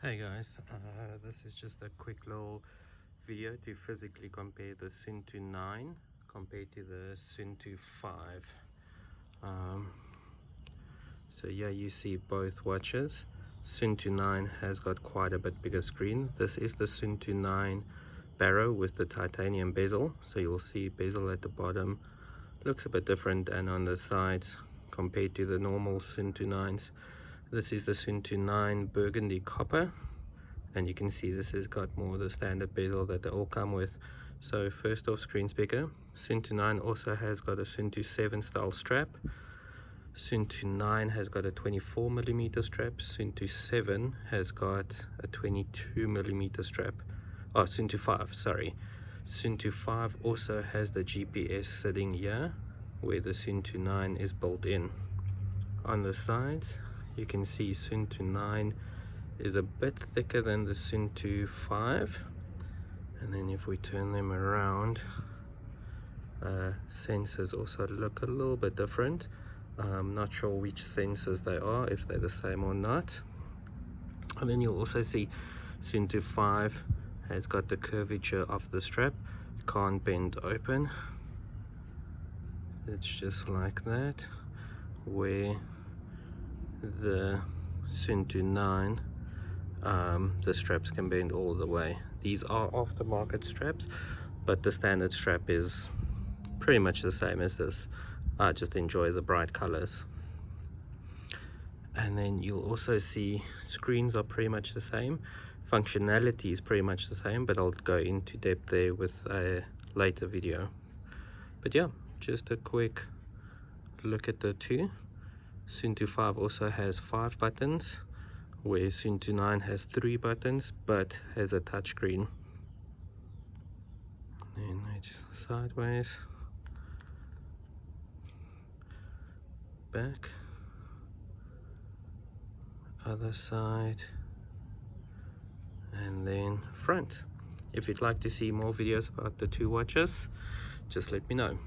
Hey guys, this is just a quick little video to physically compare the Suunto 9 compared to the Suunto 5. So yeah, you see both watches. Suunto 9 has got quite a bit bigger screen. This is the Suunto 9 barrow with the titanium bezel, so you'll see bezel at the bottom looks a bit different, and on the sides compared to the normal Suunto 9s. This is the Suunto 9 burgundy copper, and you can see this has got more of the standard bezel that they all come with. So first off, screen's bigger. Suunto 9 also has got a Suunto 7 style strap. Suunto 9 has got a 24mm strap. Suunto 7 has got a 22mm strap. Oh, Suunto 5, sorry. Suunto 5 also has the GPS sitting here where the Suunto 9 is built in. On the sides you can see Suunto 9 is a bit thicker than the Suunto 5, and then if we turn them around, sensors also look a little bit different. I'm not sure which sensors they are, if they're the same or not. And then you'll also see Suunto 5 has got the curvature of the strap, can't bend open, it's just like that, where the Suunto 9 the straps can bend all the way. These are aftermarket straps, but the standard strap is pretty much the same as this. I just enjoy the bright colors. And then you'll also see screens are pretty much the same, functionality is pretty much the same, but I'll go into depth there with a later video. But yeah, just a quick look at the two. Suunto 5 also has 5 buttons, where Suunto 9 has 3 buttons but has a touchscreen. Then it's sideways, back, other side, and then front. If you'd like to see more videos about the two watches, just let me know.